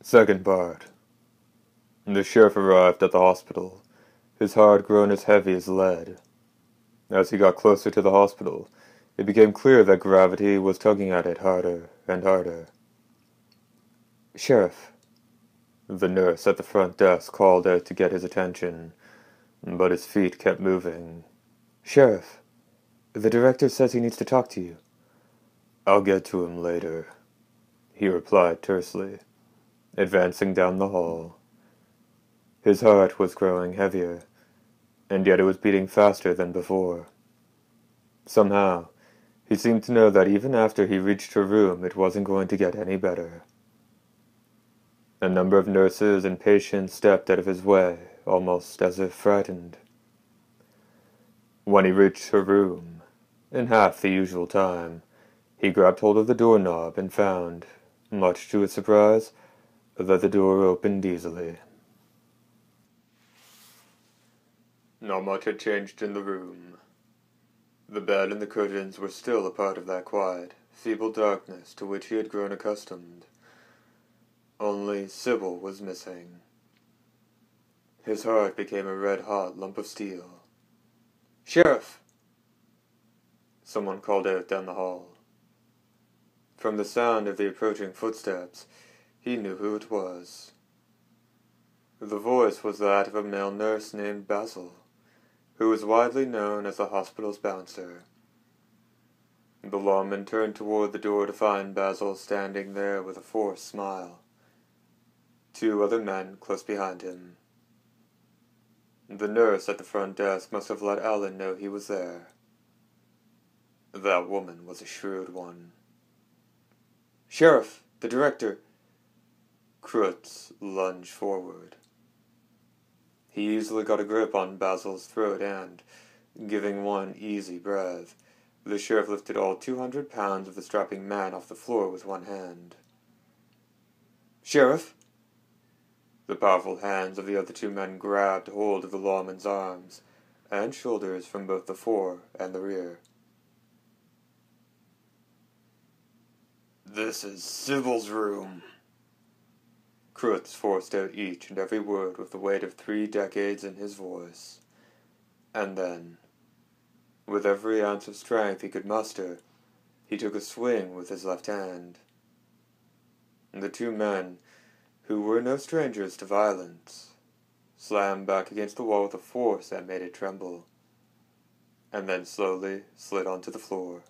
Second part. The sheriff arrived at the hospital, his heart grown as heavy as lead. As he got closer to the hospital, it became clear that gravity was tugging at it harder and harder. "Sheriff," the nurse at the front desk called out to get his attention, but his feet kept moving. "Sheriff, the director says he needs to talk to you." "I'll get to him later," he replied tersely, advancing down the hall. His heart was growing heavier, and yet it was beating faster than before. Somehow, he seemed to know that even after he reached her room it wasn't going to get any better. A number of nurses and patients stepped out of his way, almost as if frightened. When he reached her room, in half the usual time, he grabbed hold of the doorknob and found, much to his surprise, that the door opened easily. Not much had changed in the room. The bed and the curtains were still a part of that quiet, feeble darkness to which he had grown accustomed. Only Sybil was missing. His heart became a red-hot lump of steel. "Sheriff!" Someone called out down the hall. From the sound of the approaching footsteps, he knew who it was. The voice was that of a male nurse named Basil, who was widely known as the hospital's bouncer. The lawman turned toward the door to find Basil standing there with a forced smile. Two other men close behind him. The nurse at the front desk must have let Alan know he was there. That woman was a shrewd one. "Sheriff, the director." Krutz lunged forward. He easily got a grip on Basil's throat and, giving one easy breath, the sheriff lifted all 200 pounds of the strapping man off the floor with one hand. "Sheriff!" The powerful hands of the other two men grabbed hold of the lawman's arms and shoulders from both the fore and the rear. "This is Sybil's room." Krutz forced out each and every word with the weight of 3 decades in his voice. And then, with every ounce of strength he could muster, he took a swing with his left hand. The two men, who were no strangers to violence, slammed back against the wall with a force that made it tremble, and then slowly slid onto the floor.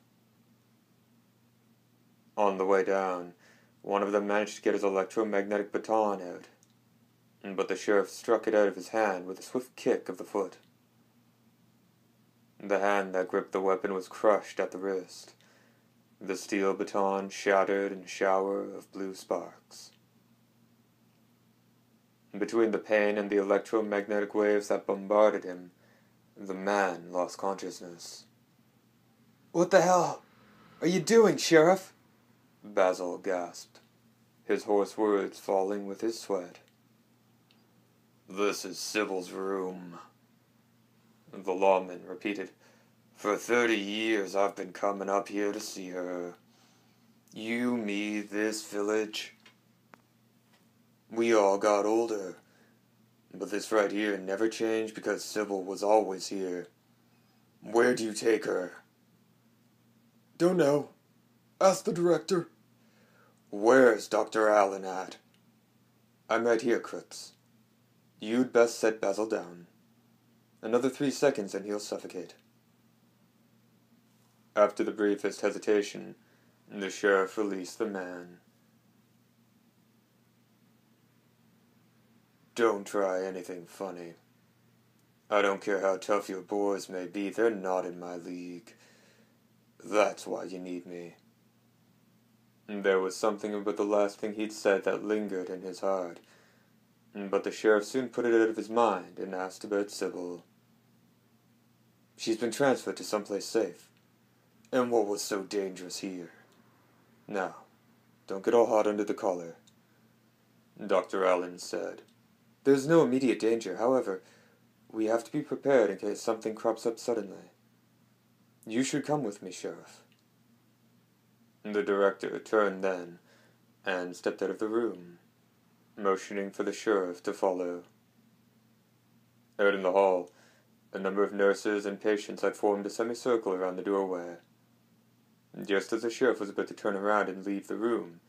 On the way down, one of them managed to get his electromagnetic baton out, but the sheriff struck it out of his hand with a swift kick of the foot. The hand that gripped the weapon was crushed at the wrist. The steel baton shattered in a shower of blue sparks. Between the pain and the electromagnetic waves that bombarded him, the man lost consciousness. "What the hell are you doing, Sheriff?" Basil gasped, his hoarse words falling with his sweat. "This is Sybil's room," the lawman repeated. "For 30 years I've been coming up here to see her. You, me, this village. We all got older, but this right here never changed because Sybil was always here. Where'd you take her?" "Don't know. Ask the director." "Where's Dr. Allen at?" "I'm right here, Krutz. You'd best set Basil down. Another 3 seconds and he'll suffocate." After the briefest hesitation, the sheriff released the man. "Don't try anything funny. I don't care how tough your boys may be, they're not in my league. That's why you need me." There was something about the last thing he'd said that lingered in his heart, but the sheriff soon put it out of his mind and asked about Sybil. "She's been transferred to someplace safe." "And what was so dangerous here?" "Now, don't get all hot under the collar," Dr. Allen said. "There's no immediate danger, however, we have to be prepared in case something crops up suddenly. You should come with me, Sheriff." The director turned then and stepped out of the room. motioning for the sheriff to follow. Out in the hall, a number of nurses and patients had formed a semicircle around the doorway. Just as the sheriff was about to turn around and leave the room,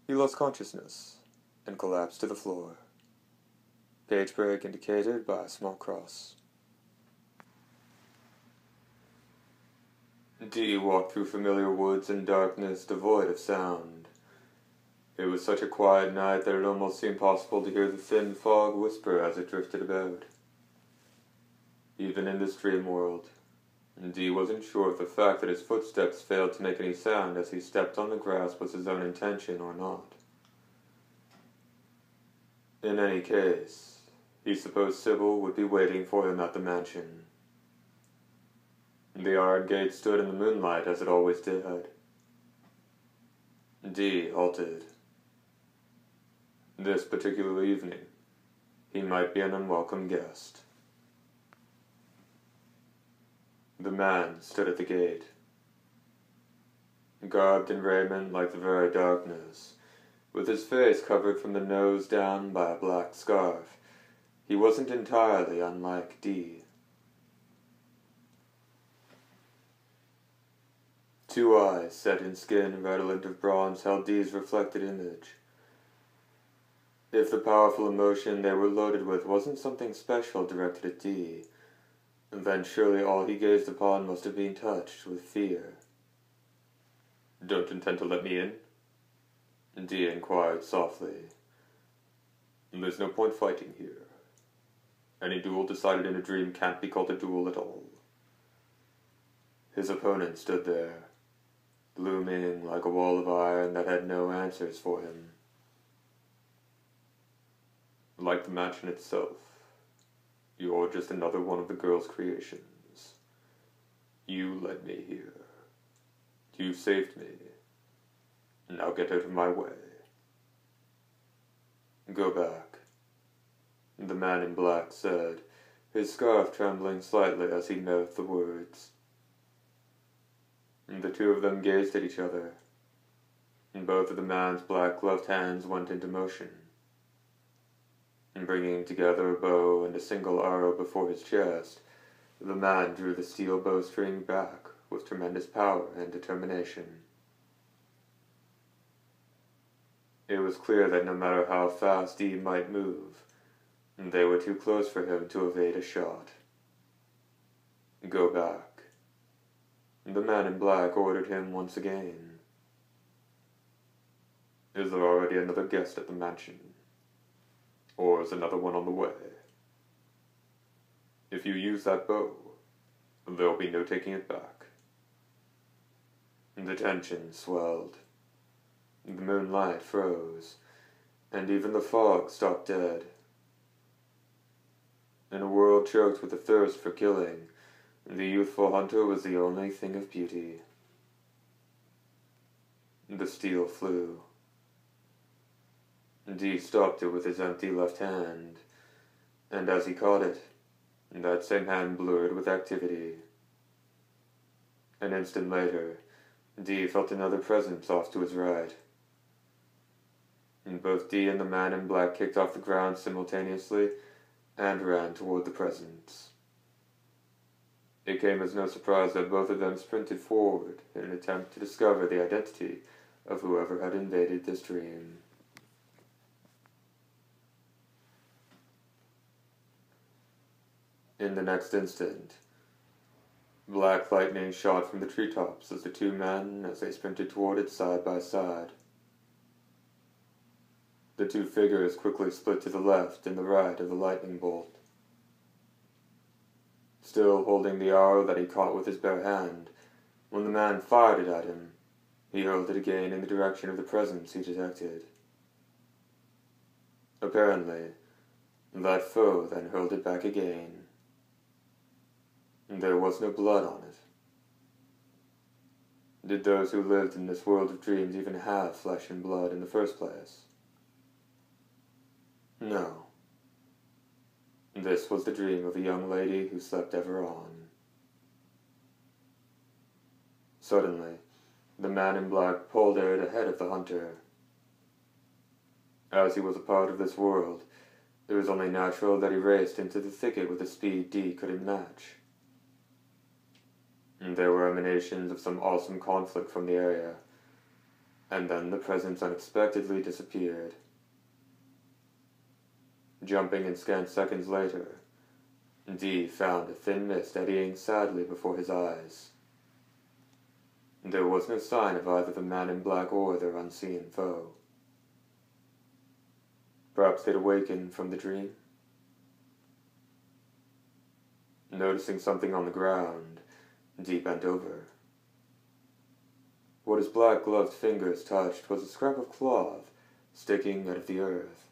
he lost consciousness and collapsed to the floor. Page break indicated by a small cross. Dee walked through familiar woods and darkness devoid of sound. It was such a quiet night that it almost seemed possible to hear the thin fog whisper as it drifted about. Even in this dream world, Dee wasn't sure if the fact that his footsteps failed to make any sound as he stepped on the grass was his own intention or not. In any case, he supposed Sybil would be waiting for him at the mansion. The iron gate stood in the moonlight as it always did. Dee halted. This particular evening, he might be an unwelcome guest. The man stood at the gate. Garbed in raiment like the very darkness, with his face covered from the nose down by a black scarf, he wasn't entirely unlike Dee. Two eyes set in skin redolent of bronze held Dee's reflected image. If the powerful emotion they were loaded with wasn't something special directed at Dee, then surely all he gazed upon must have been touched with fear. "Don't intend to let me in?" Dee inquired softly. "There's no point fighting here. Any duel decided in a dream can't be called a duel at all." His opponent stood there, looming like a wall of iron that had no answers for him. Like the mansion itself, you're just another one of the girl's creations. You led me here. You saved me. Now get out of my way. Go back, the man in black said, his scarf trembling slightly as he mouthed the words. The two of them gazed at each other, and both of the man's black-gloved hands went into motion. Bringing together a bow and a single arrow before his chest, the man drew the steel bowstring back with tremendous power and determination. It was clear that no matter how fast Dee might move, they were too close for him to evade a shot. Go back. The man in black ordered him once again. Is there already another guest at the mansion? Or is another one on the way? If you use that bow, there'll be no taking it back. The tension swelled. The moonlight froze, and even the fog stopped dead. In a world choked with a thirst for killing, the youthful hunter was the only thing of beauty. The steel flew. Dee stopped it with his empty left hand, and as he caught it, that same hand blurred with activity. An instant later, Dee felt another presence off to his right. And both Dee and the man in black kicked off the ground simultaneously and ran toward the presence. It came as no surprise that both of them sprinted forward in an attempt to discover the identity of whoever had invaded this dream. In the next instant, black lightning shot from the treetops as the two men as they sprinted toward it side by side. The two figures quickly split to the left and the right of the lightning bolt. Still holding the arrow that he caught with his bare hand, when the man fired it at him, he hurled it again in the direction of the presence he detected. Apparently, that foe then hurled it back again. There was no blood on it. Did those who lived in this world of dreams even have flesh and blood in the first place? No. This was the dream of a young lady who slept ever on. Suddenly, the man in black pulled out ahead of the hunter. As he was a part of this world, it was only natural that he raced into the thicket with a speed Dee couldn't match. And there were emanations of some awesome conflict from the area, and then the presence unexpectedly disappeared. Jumping in scant seconds later, Dee found a thin mist eddying sadly before his eyes. There was no sign of either the man in black or their unseen foe. Perhaps they'd awakened from the dream? Noticing something on the ground, Dee bent over. What his black-gloved fingers touched was a scrap of cloth sticking out of the earth.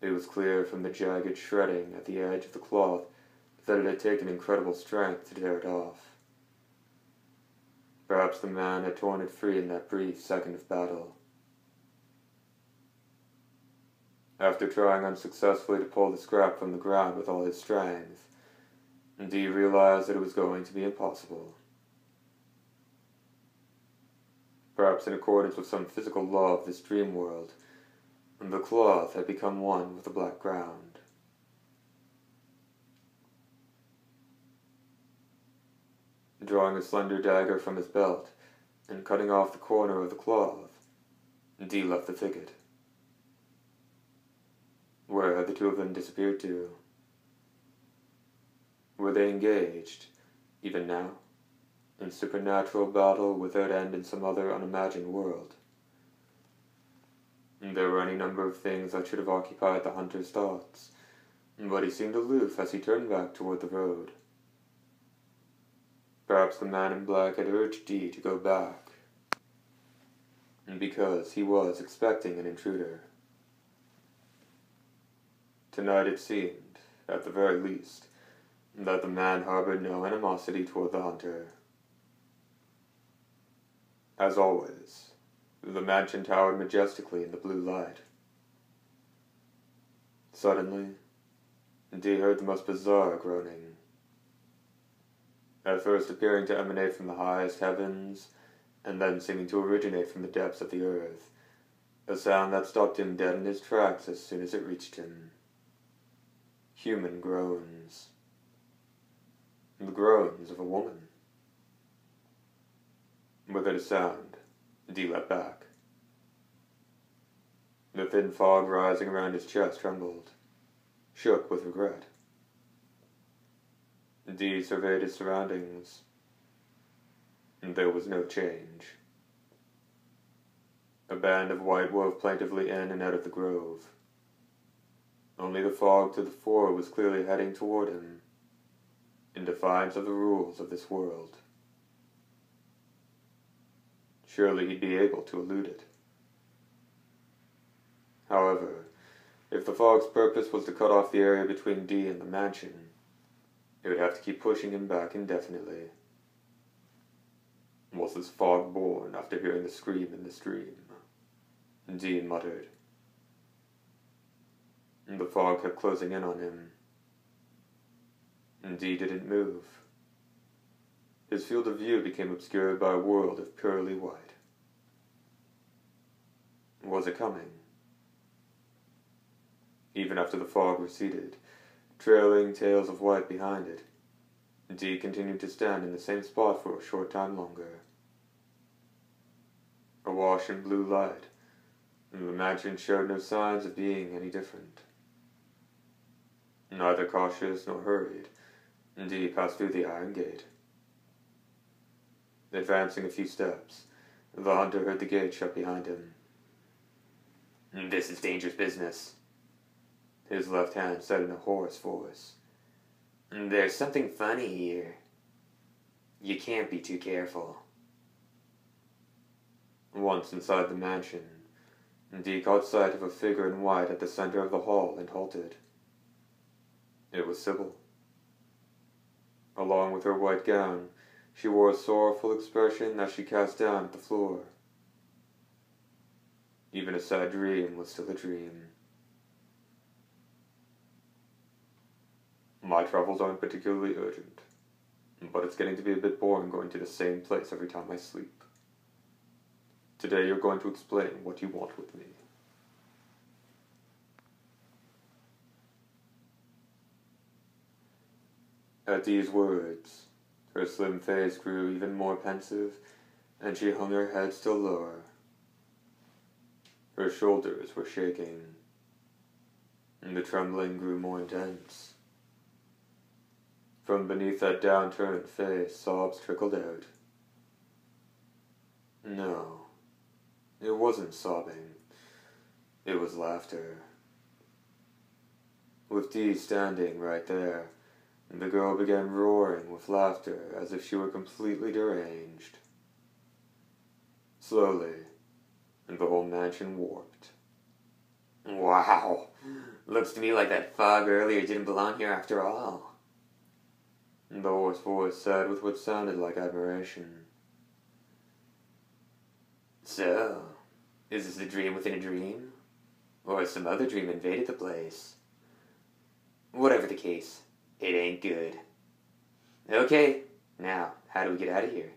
It was clear from the jagged shredding at the edge of the cloth that it had taken incredible strength to tear it off. Perhaps the man had torn it free in that brief second of battle. After trying unsuccessfully to pull the scrap from the ground with all his strength, Dee realized that it was going to be impossible. Perhaps in accordance with some physical law of this dream world, the cloth had become one with the black ground. Drawing a slender dagger from his belt and cutting off the corner of the cloth, Dee left the thicket. Where had the two of them disappeared to? Were they engaged, even now, in supernatural battle without end in some other unimagined world? There were any number of things that should have occupied the hunter's thoughts, but he seemed aloof as he turned back toward the road. Perhaps the man in black had urged Dee to go back, because he was expecting an intruder. Tonight it seemed, at the very least, that the man harbored no animosity toward the hunter. As always, the mansion towered majestically in the blue light. Suddenly, Dee heard the most bizarre groaning. At first appearing to emanate from the highest heavens, and then seeming to originate from the depths of the earth, a sound that stopped him dead in his tracks as soon as it reached him. Human groans. The groans of a woman. Without a sound, Dee leapt back. The thin fog rising around his chest trembled, shook with regret. Dee surveyed his surroundings. There was no change. A band of white wove plaintively in and out of the grove. Only the fog to the fore was clearly heading toward him, in defiance of the rules of this world. Surely he'd be able to elude it. However, if the fog's purpose was to cut off the area between Dee and the mansion, it would have to keep pushing him back indefinitely. Was this fog born after hearing the scream in the stream? Dee muttered. The fog kept closing in on him. Dee didn't move. His field of view became obscured by a world of purely white. Was it coming? Even after the fog receded, trailing tails of white behind it, Dee continued to stand in the same spot for a short time longer. Awash in blue light, the mansion showed no signs of being any different. Neither cautious nor hurried, Dee passed through the iron gate. Advancing a few steps, the hunter heard the gate shut behind him. "This is dangerous business," his left hand said in a hoarse voice. "There's something funny here. You can't be too careful." Once inside the mansion, Dee caught sight of a figure in white at the center of the hall and halted. It was Sybil. Along with her white gown, she wore a sorrowful expression that she cast down at the floor. Even a sad dream was still a dream. "My travels aren't particularly urgent, but it's getting to be a bit boring going to the same place every time I sleep. Today you're going to explain what you want with me." At these words, her slim face grew even more pensive, and she hung her head still lower. Her shoulders were shaking, and the trembling grew more intense. From beneath that downturned face, sobs trickled out. No, it wasn't sobbing. It was laughter. With Dee standing right there, the girl began roaring with laughter as if she were completely deranged. Slowly, the whole mansion warped. Wow, looks to me like that fog earlier didn't belong here after all. The hoarse voice said with what sounded like admiration. So, is this a dream within a dream? Or some other dream invaded the place? Whatever the case, it ain't good. Okay, now, how do we get out of here?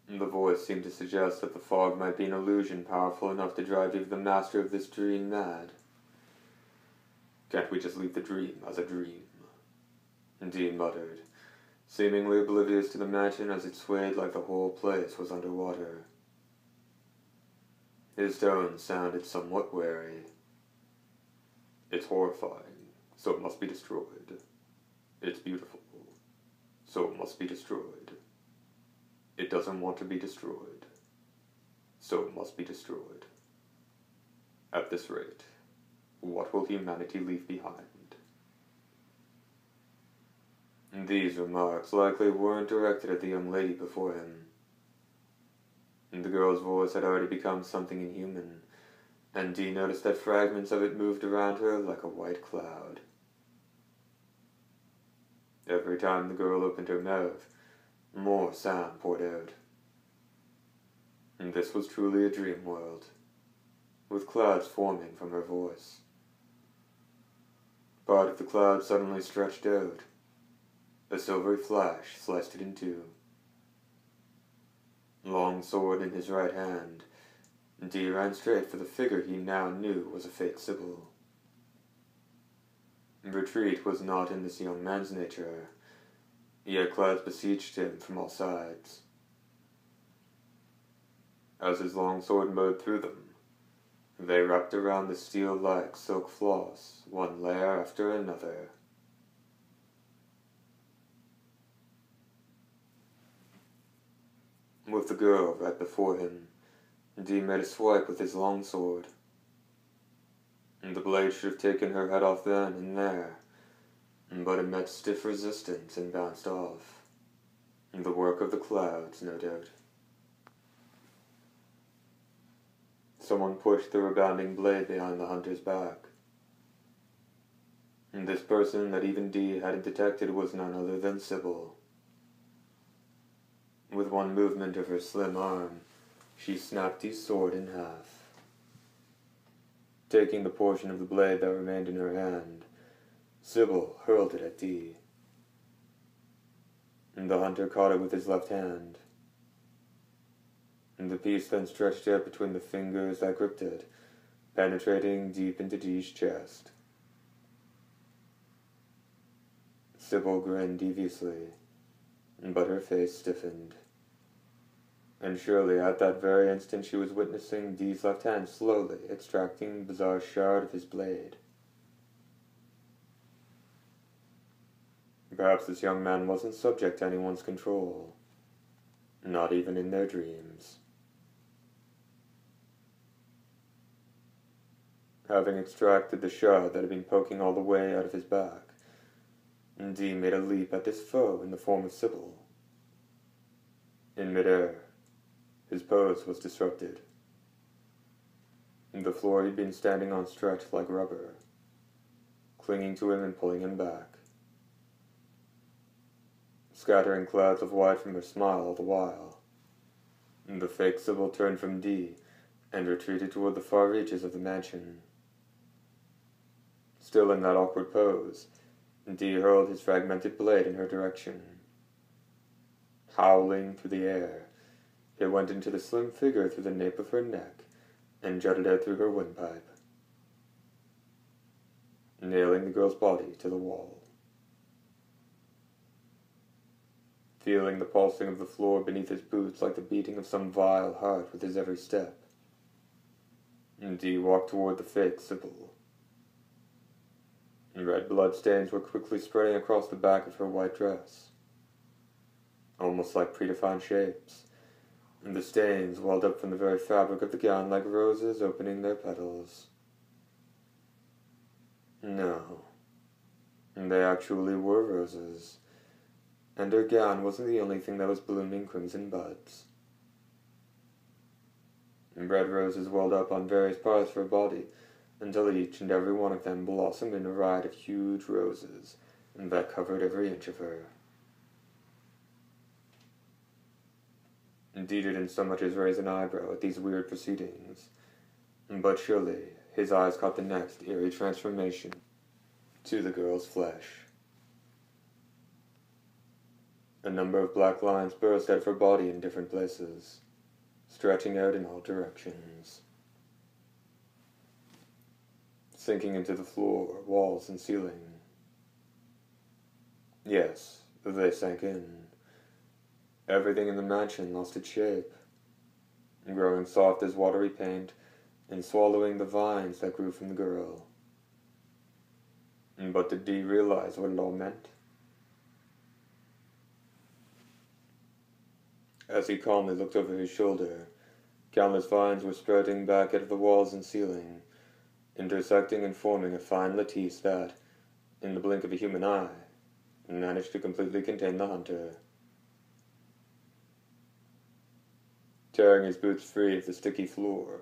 The voice seemed to suggest that the fog might be an illusion powerful enough to drive even the master of this dream mad. Can't we just leave the dream as a dream? Dee muttered, seemingly oblivious to the mansion as it swayed like the whole place was underwater. His tone sounded somewhat wary. It's horrifying, so it must be destroyed. It's beautiful, so it must be destroyed. It doesn't want to be destroyed, so it must be destroyed. At this rate, what will humanity leave behind? These remarks likely weren't directed at the young lady before him. The girl's voice had already become something inhuman, and Dee noticed that fragments of it moved around her like a white cloud. Every time the girl opened her mouth, more sound poured out. And this was truly a dream world, with clouds forming from her voice. Part of the cloud suddenly stretched out. A silvery flash sliced it in two. Long sword in his right hand, Dee ran straight for the figure he now knew was a fake Sybil. Retreat was not in this young man's nature, yet clouds besieged him from all sides. As his long sword mowed through them, they wrapped around the steel-like silk floss, one layer after another. With the girl right before him, Dee made a swipe with his long sword. The blade should have taken her head off then and there, but it met stiff resistance and bounced off. The work of the clouds, no doubt. Someone pushed the rebounding blade behind the hunter's back. This person that even Dee hadn't detected was none other than Sybil. With one movement of her slim arm, she snapped Dee's sword in half. Taking the portion of the blade that remained in her hand, Sybil hurled it at Dee. The hunter caught it with his left hand. The piece then stretched out between the fingers that gripped it, penetrating deep into Dee's chest. Sybil grinned deviously, but her face stiffened. And surely at that very instant she was witnessing Dee's left hand slowly extracting the bizarre shard of his blade. Perhaps this young man wasn't subject to anyone's control, not even in their dreams. Having extracted the shard that had been poking all the way out of his back, Dee made a leap at this foe in the form of Sybil. In midair, his pose was disrupted. The floor he'd been standing on stretched like rubber, clinging to him and pulling him back. Scattering clouds of white from her smile all the while, the fake Sybil turned from Dee and retreated toward the far reaches of the mansion. Still in that awkward pose, Dee hurled his fragmented blade in her direction. Howling through the air, it went into the slim figure through the nape of her neck and jutted out through her windpipe, nailing the girl's body to the wall. Feeling the pulsing of the floor beneath his boots like the beating of some vile heart with his every step, Dee walked toward the fake Sybil. Red blood stains were quickly spreading across the back of her white dress, almost like predefined shapes, and the stains welled up from the very fabric of the gown like roses opening their petals. No, they actually were roses, and her gown wasn't the only thing that was blooming crimson buds. Red roses welled up on various parts of her body, until each and every one of them blossomed in a riot of huge roses that covered every inch of her. Dee didn't so much as raise an eyebrow at these weird proceedings, but surely his eyes caught the next eerie transformation to the girl's flesh. A number of black lines burst out of her body in different places, stretching out in all directions, sinking into the floor, walls, and ceiling. Yes, they sank in. Everything in the mansion lost its shape, growing soft as watery paint and swallowing the vines that grew from the girl. But did Dee realize what it all meant? As he calmly looked over his shoulder, countless vines were spreading back out of the walls and ceiling, intersecting and forming a fine lattice that, in the blink of a human eye, managed to completely contain the hunter. Tearing his boots free of the sticky floor,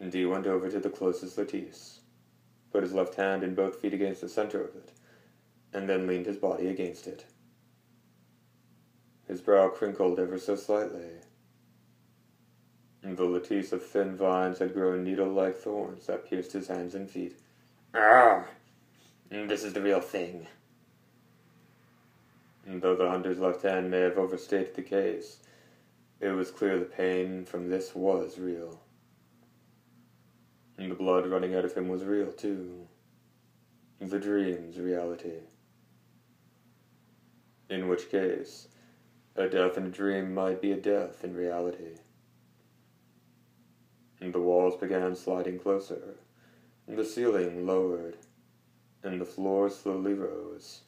Dee went over to the closest lattice, put his left hand and both feet against the center of it, and then leaned his body against it. His brow crinkled ever so slightly. The lattice of thin vines had grown needle-like thorns that pierced his hands and feet. Ah! This is the real thing. Though the hunter's left hand may have overstated the case, it was clear the pain from this was real. And the blood running out of him was real, too. The dream's reality. In which case, a death in a dream might be a death in reality. And the walls began sliding closer, and the ceiling lowered, and the floor slowly rose.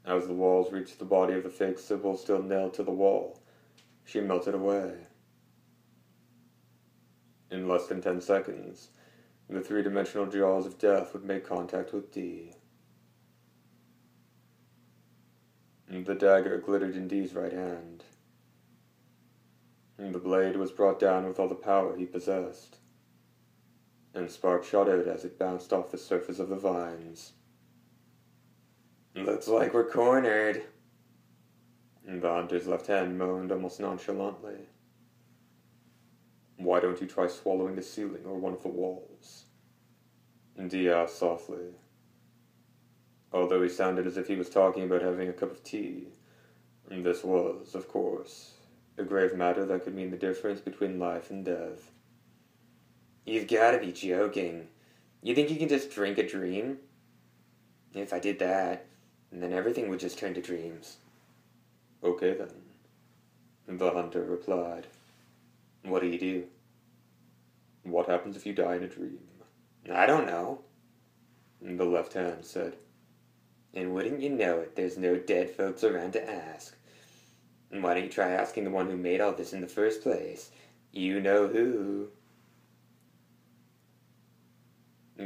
As the walls reached the body of the fake Sybil still nailed to the wall, she melted away. In less than 10 seconds, the three-dimensional jaws of death would make contact with Dee. The dagger glittered in Dee's right hand. The blade was brought down with all the power he possessed, and sparks shot out as it bounced off the surface of the vines. Looks like we're cornered. The hunter's left hand moaned almost nonchalantly. Why don't you try swallowing the ceiling or one of the walls? Dee asked softly, although he sounded as if he was talking about having a cup of tea. This was, of course, a grave matter that could mean the difference between life and death. You've gotta be joking. You think you can just drink a dream? If I did that, then everything would just turn to dreams. Okay then, the hunter replied. What do you do? What happens if you die in a dream? I don't know. The left hand said. And wouldn't you know it, there's no dead folks around to ask. And why don't you try asking the one who made all this in the first place? You know who.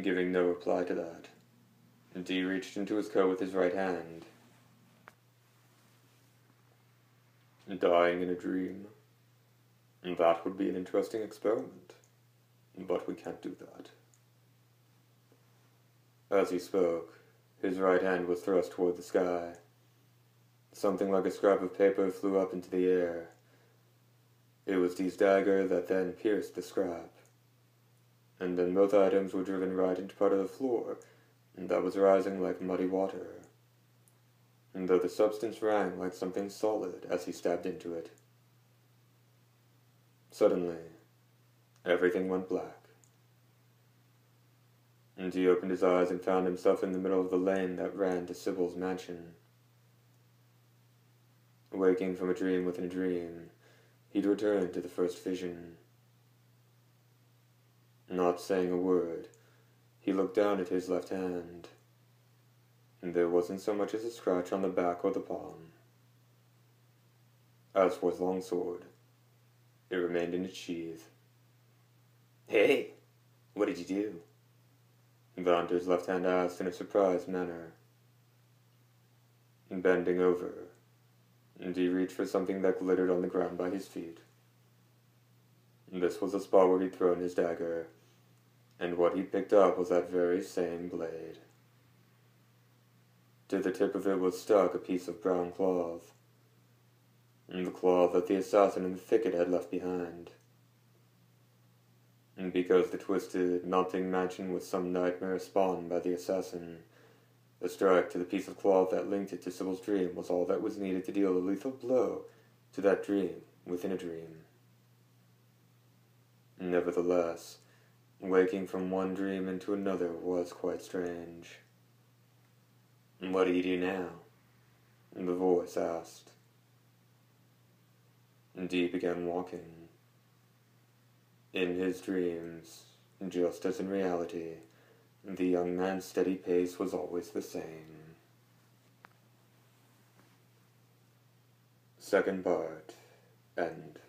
Giving no reply to that, Dee reached into his coat with his right hand. Dying in a dream. That would be an interesting experiment, but we can't do that. As he spoke, his right hand was thrust toward the sky. Something like a scrap of paper flew up into the air. It was Dee's dagger that then pierced the scrap. And then both items were driven right into part of the floor, and that was rising like muddy water. And though the substance rang like something solid as he stabbed into it. Suddenly, everything went black. And he opened his eyes and found himself in the middle of the lane that ran to Sybil's mansion. Waking from a dream within a dream, he'd returned to the first vision. Not saying a word, he looked down at his left hand. There wasn't so much as a scratch on the back or the palm. As for his longsword, it remained in its sheath. Hey, what did you do? The hunter's left hand asked in a surprised manner. Bending over, he reached for something that glittered on the ground by his feet. This was the spot where he'd thrown his dagger, and what he picked up was that very same blade. To the tip of it was stuck a piece of brown cloth, the cloth that the assassin in the thicket had left behind. And because the twisted, melting mansion was some nightmare spawned by the assassin, a strike to the piece of cloth that linked it to Sybil's dream was all that was needed to deal a lethal blow to that dream within a dream. Nevertheless, waking from one dream into another was quite strange. "What do you do now?" The voice asked. Dee began walking. In his dreams, just as in reality, the young man's steady pace was always the same. Second part, end.